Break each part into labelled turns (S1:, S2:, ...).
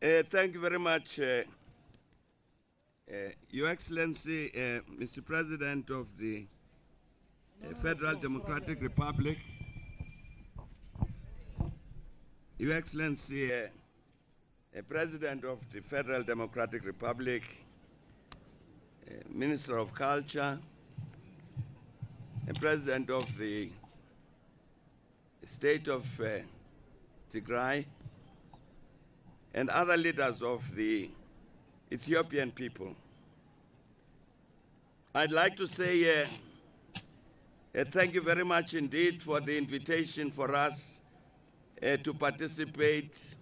S1: Thank you very much, Your Excellency, Mr. President of the Federal Democratic Republic, Your Excellency, President of the Federal Democratic Republic, Minister of Culture, and President of the State of Tigray, and other leaders of the Ethiopian people. I'd like to say thank you very much indeed for the invitation for us to participate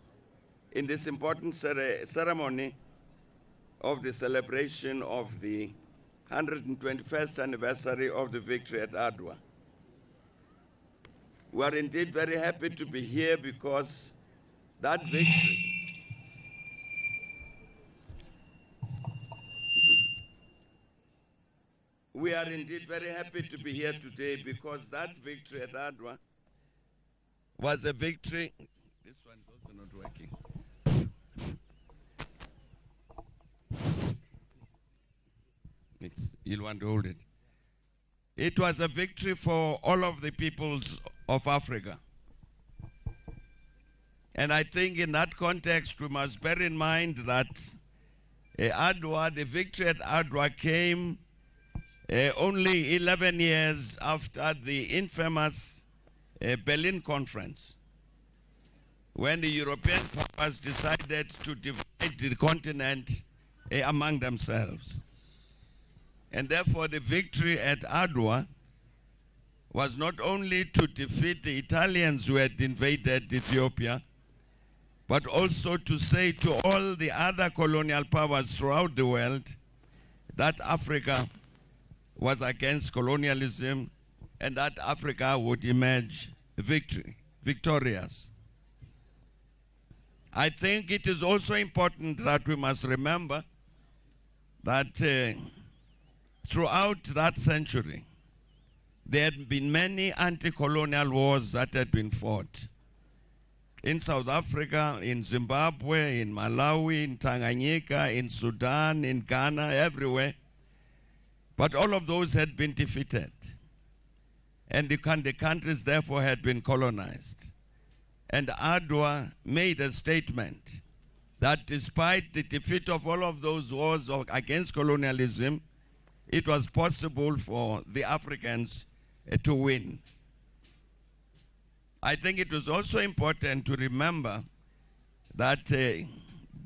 S1: in this important ceremony of the celebration of the 121st anniversary of the victory at Adwa. We are indeed very happy to be here because that victory we are indeed very happy to be here today because that victory at Adwa was a victory. This one is also not working. You'll want to hold it. It was a victory for all of the peoples of Africa. And I think in that context, we must bear in mind that Adwa, the victory at Adwa came only 11 years after the infamous Berlin Conference, when the European powers decided to divide the continent among themselves. And therefore, the victory at Adwa was not only to defeat the Italians who had invaded Ethiopia, but also to say to all the other colonial powers throughout the world that Africa was against colonialism and that Africa would emerge victorious. I think it is also important that we must remember that throughout that century, there had been many anti-colonial wars that had been fought. In South Africa, in Zimbabwe, in Malawi, in Tanganyika, in Sudan, in Ghana, everywhere. But all of those had been defeated. And the countries therefore had been colonized. And Adwa made a statement that despite the defeat of all of those wars against colonialism, it was possible for the Africans to win. I think it was also important to remember that the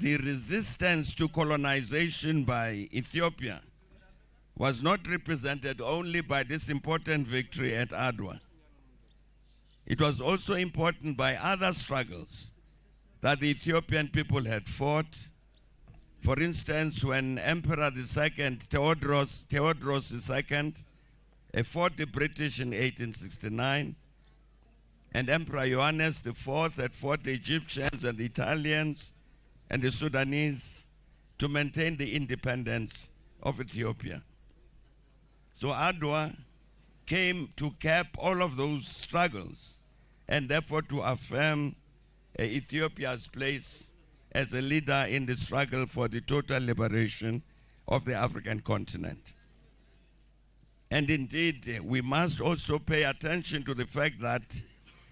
S1: resistance to colonization by Ethiopia was not represented only by this important victory at Adwa. It was also important by other struggles that the Ethiopian people had fought. For instance, when Emperor II, Theodros II, fought the British in 1869, and Emperor Johannes IV had fought the Egyptians and the Italians and the Sudanese to maintain the independence of Ethiopia. So Adwa came to cap all of those struggles and therefore to affirm Ethiopia's place as a leader in the struggle for the total liberation of the African continent. And indeed, we must also pay attention to the fact that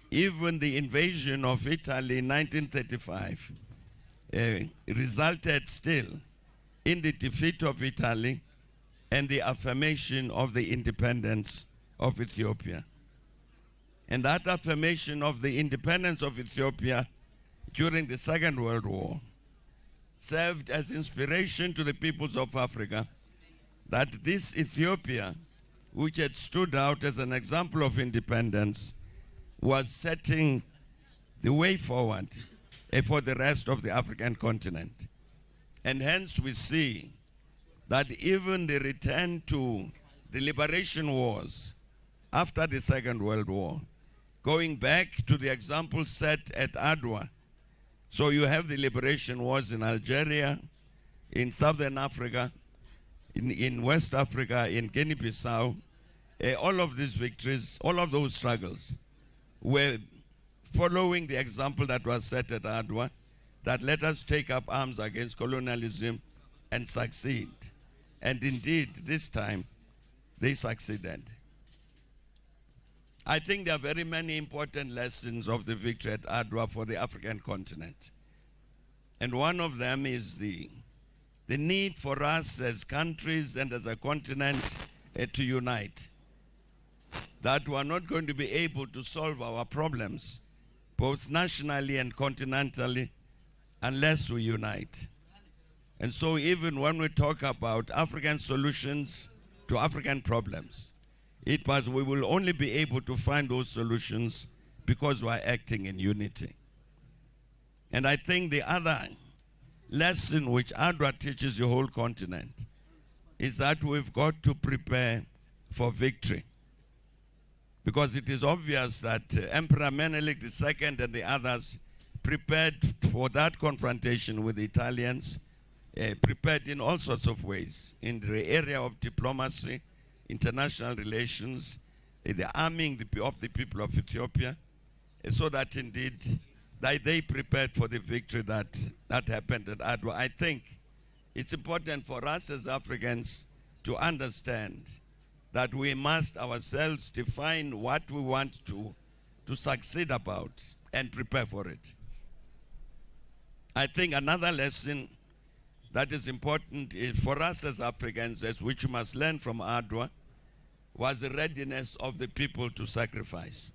S1: even the invasion of Italy in 1935 resulted still in the defeat of Italy and the affirmation of the independence of Ethiopia. And that affirmation of the independence of Ethiopia during the Second World War served as inspiration to the peoples of Africa that this Ethiopia, which had stood out as an example of independence, was setting the way forward for the rest of the African continent. And hence we see that even the return to the liberation wars after the Second World War, going back to the example set at Adwa. So you have the liberation wars in Algeria, in Southern Africa, in West Africa, in Guinea-Bissau. All of these victories, all of those struggles were following the example that was set at Adwa, that let us take up arms against colonialism and succeed. And indeed, this time, they succeeded. I think there are very many important lessons of the victory at Adwa for the African continent. And one of them is the need for us as countries and as a continent to unite. That we are not going to be able to solve our problems, both nationally and continentally, unless we unite. And so even when we talk about African solutions to African problems, we will only be able to find those solutions because we are acting in unity. And I think the other lesson which Adwa teaches the whole continent is that we've got to prepare for victory. Because it is obvious that Emperor Menelik II and the others prepared for that confrontation with the Italians, prepared in all sorts of ways, in the area of diplomacy, international relations, the arming of the people of Ethiopia, so that indeed they prepared for the victory that happened at Adwa. I think it's important for us as Africans to understand that we must ourselves define what we want to succeed about and prepare for it. I think another lesson that is important for us as Africans, which we must learn from Adwa, was the readiness of the people to sacrifice.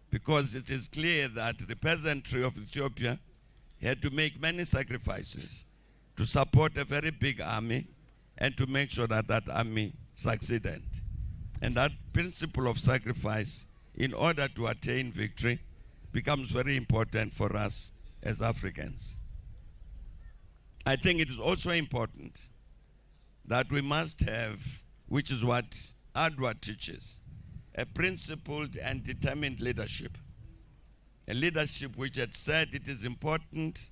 S1: Because it is clear that the peasantry of Ethiopia had to make many sacrifices to support a very big army and to make sure that that army succeeded. And that principle of sacrifice, in order to attain victory, becomes very important for us as Africans. I think it is also important that we must have, which is what Adwa teaches, a principled and determined leadership. A leadership which had said it is important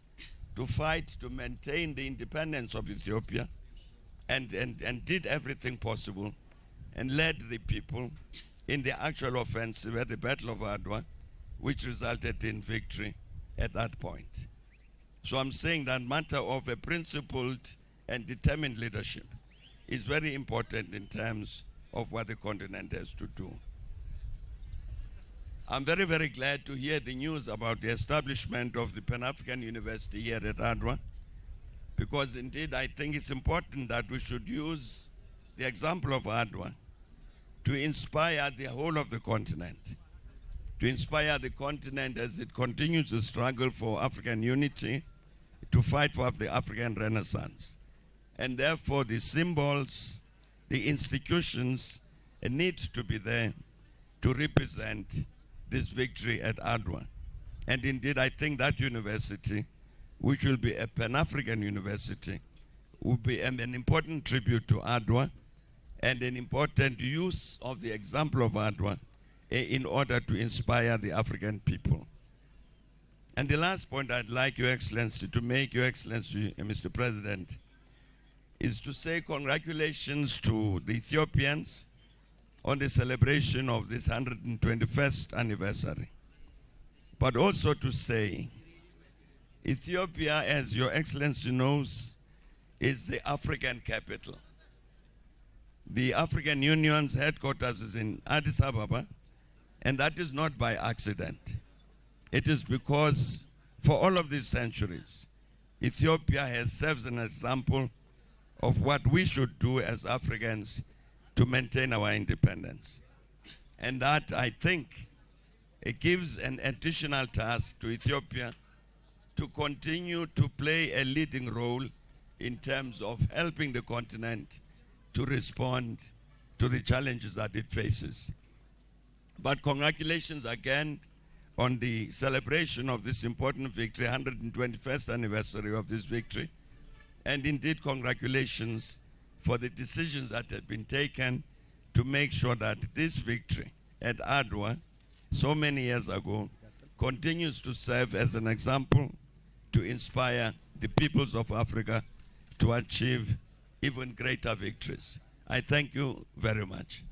S1: to fight to maintain the independence of Ethiopia and did everything possible and led the people in the actual offensive at the Battle of Adwa, which resulted in victory at that point. So I'm saying that matter of a principled and determined leadership is very important in terms of what the continent has to do. I'm very, very glad to hear the news about the establishment of the Pan-African University here at Adwa, because indeed I think it's important that we should use the example of Adwa to inspire the whole of the continent, to inspire the continent as it continues to struggle for African unity, to fight for the African Renaissance. And therefore the symbols, the institutions need to be there to represent this victory at Adwa. And indeed, I think that university, which will be a Pan-African university, will be an important tribute to Adwa and an important use of the example of Adwa in order to inspire the African people. And the last point I'd like Your Excellency to make, Your Excellency, Mr. President, is to say congratulations to the Ethiopians on the celebration of this 121st anniversary. But also to say, Ethiopia, as Your Excellency knows, is the African capital. The African Union's headquarters is in Addis Ababa, and that is not by accident. It is because for all of these centuries, Ethiopia has served as an example of what we should do as Africans to maintain our independence. And that, I think, it gives an additional task to Ethiopia to continue to play a leading role in terms of helping the continent to respond to the challenges that it faces. But congratulations again on the celebration of this important victory, 121st anniversary of this victory. And indeed, congratulations for the decisions that have been taken to make sure that this victory at Adwa, so many years ago, continues to serve as an example to inspire the peoples of Africa to achieve even greater victories. I thank you very much.